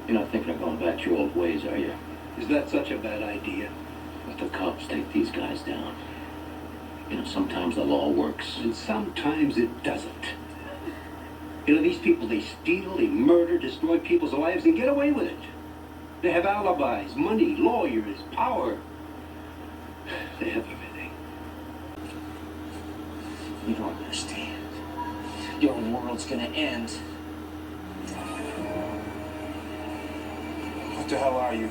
You're not thinking of going back to your old ways, are you? Is that such a bad idea? Let the cops take these guys down. Sometimes the law works. And sometimes it doesn't. These people, they steal, they murder, destroy people's lives and get away with it. They have alibis, money, lawyers, power. They have everything. You don't understand. Your world's gonna end. What the hell are you?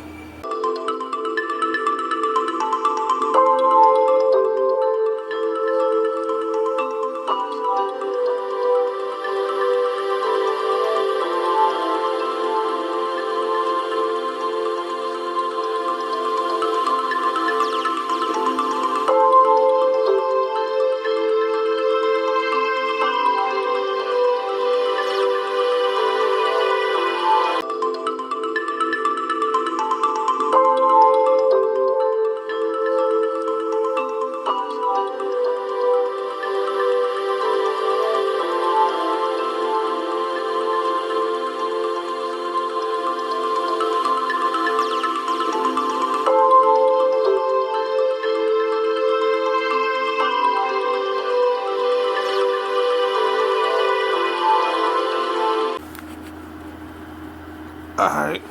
Alright.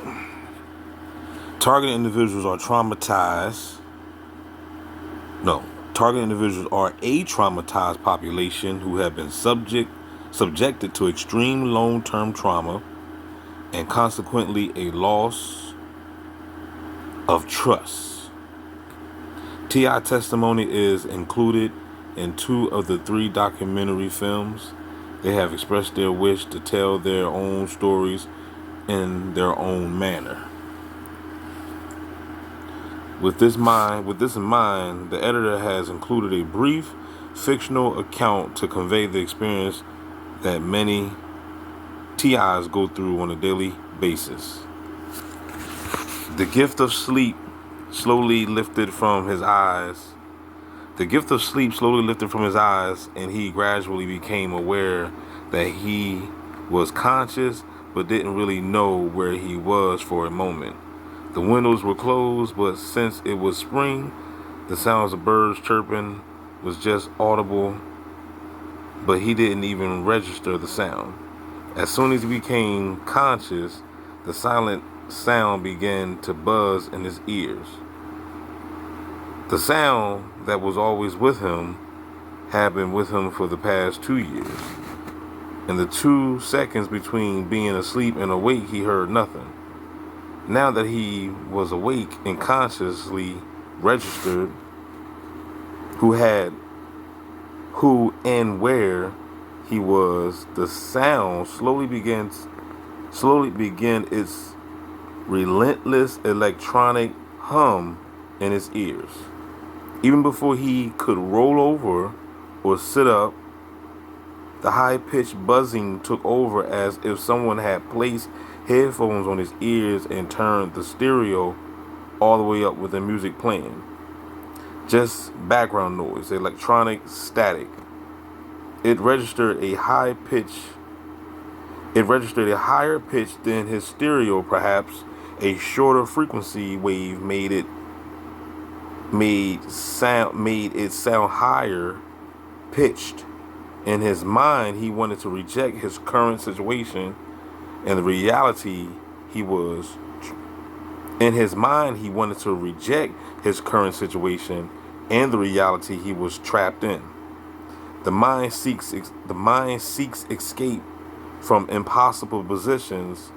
Target individuals are traumatized. No. Target individuals are a traumatized population who have been subjected to extreme long-term trauma and consequently a loss of trust. T.I. testimony is included in 2 of the 3 documentary films. They have expressed their wish to tell their own stories in their own manner. With this in mind, the editor has included a brief fictional account to convey the experience that many TIs go through on a daily basis. The gift of sleep slowly lifted from his eyes. The gift of sleep slowly lifted from his eyes, and he gradually became aware that he was conscious but didn't really know where he was for a moment. The windows were closed, but since it was spring, the sounds of birds chirping was just audible, but he didn't even register the sound. As soon as he became conscious, the silent sound began to buzz in his ears. The sound that was always with him had been with him for the past 2 years. In the 2 seconds between being asleep and awake, he heard nothing. Now that he was awake and consciously registered who and where he was, the sound slowly began its relentless electronic hum in his ears. Even before he could roll over or sit up, the high-pitched buzzing took over as if someone had placed headphones on his ears and turned the stereo all the way up with the music playing. Just background noise, electronic static. It registered a higher pitch than his stereo, perhaps a shorter frequency wave made it sound higher pitched. In his mind, he wanted to reject his current situation and the reality he was. In his mind, he wanted to reject his current situation and the reality he was trapped in. The mind seeks escape from impossible positions,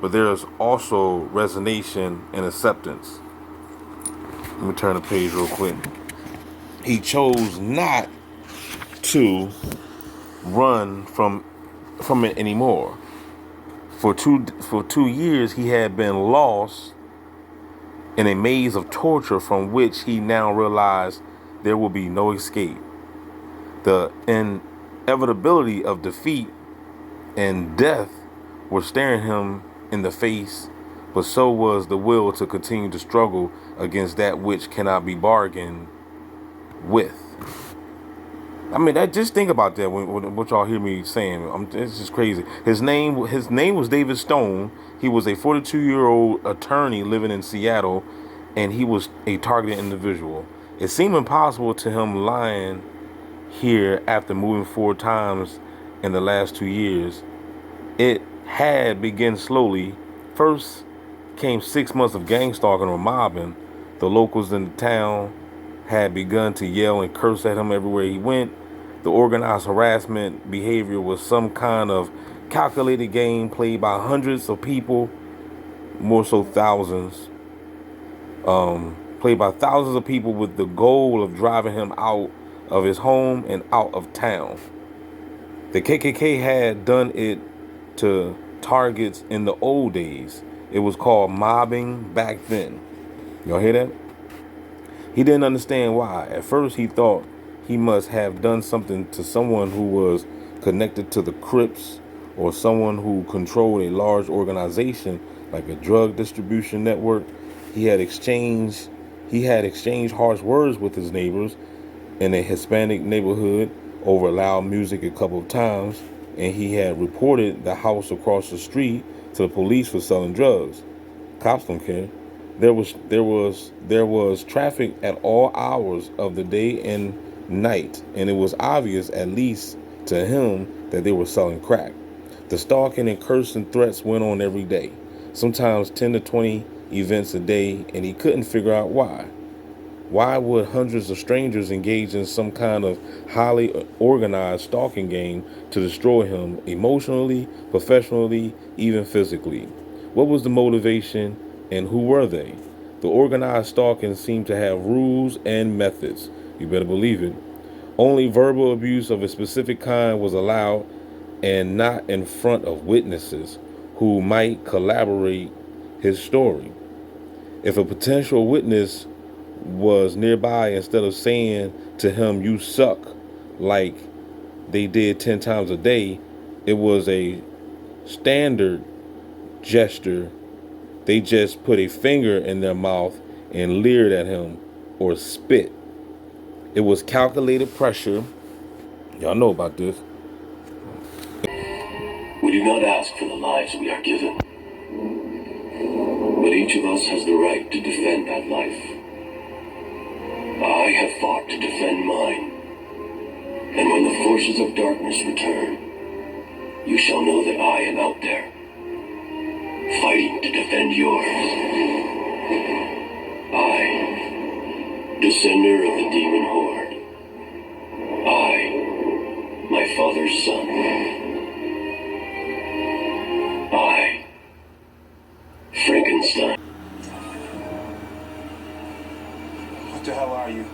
but there is also resignation and acceptance. Let me turn the page real quick. He chose not to run from it anymore. For two years, he had been lost in a maze of torture from which he now realized there will be no escape. The inevitability of defeat and death were staring him in the face, but so was the will to continue to struggle against that which cannot be bargained with. I mean, that just think about that when what y'all hear me saying. It's just crazy. His name was David Stone. He was a 42-year-old attorney living in Seattle, and he was a targeted individual. It seemed impossible to him lying here after moving 4 times in the last 2 years. It had begun slowly. First came 6 months of gang stalking or mobbing. The locals in the town had begun to yell and curse at him everywhere he went. The organized harassment behavior was some kind of calculated game played by hundreds of people, more so thousands, played by thousands of people with the goal of driving him out of his home and out of town. The KKK had done it to targets in the old days. It was called mobbing back then. Y'all hear that? He didn't understand why. At first, he thought he must have done something to someone who was connected to the Crips or someone who controlled a large organization like a drug distribution network. He had exchanged harsh words with his neighbors in a Hispanic neighborhood over loud music a couple of times, and he had reported the house across the street to the police for selling drugs. Cops don't care. There was traffic at all hours of the day and night, and it was obvious, at least to him, that they were selling crack. The stalking and cursing threats went on every day, sometimes 10 to 20 events a day, and he couldn't figure out why. Why would hundreds of strangers engage in some kind of highly organized stalking game to destroy him emotionally, professionally, even physically? What was the motivation, and who were they? The organized stalking seemed to have rules and methods. You better believe it. Only verbal abuse of a specific kind was allowed, and not in front of witnesses who might corroborate his story. If a potential witness was nearby, instead of saying to him, "You suck," like they did 10 times a day, it was a standard gesture. They just put a finger in their mouth and leered at him or spit. It was calculated pressure. Y'all know about this. We do not ask for the lives we are given, but each of us has the right to defend that life. I have fought to defend mine, and when the forces of darkness return, you shall know that I am out there, fighting to defend yours. I, descender of the demon horde. I, my father's son. I, Frankenstein. What the hell are you?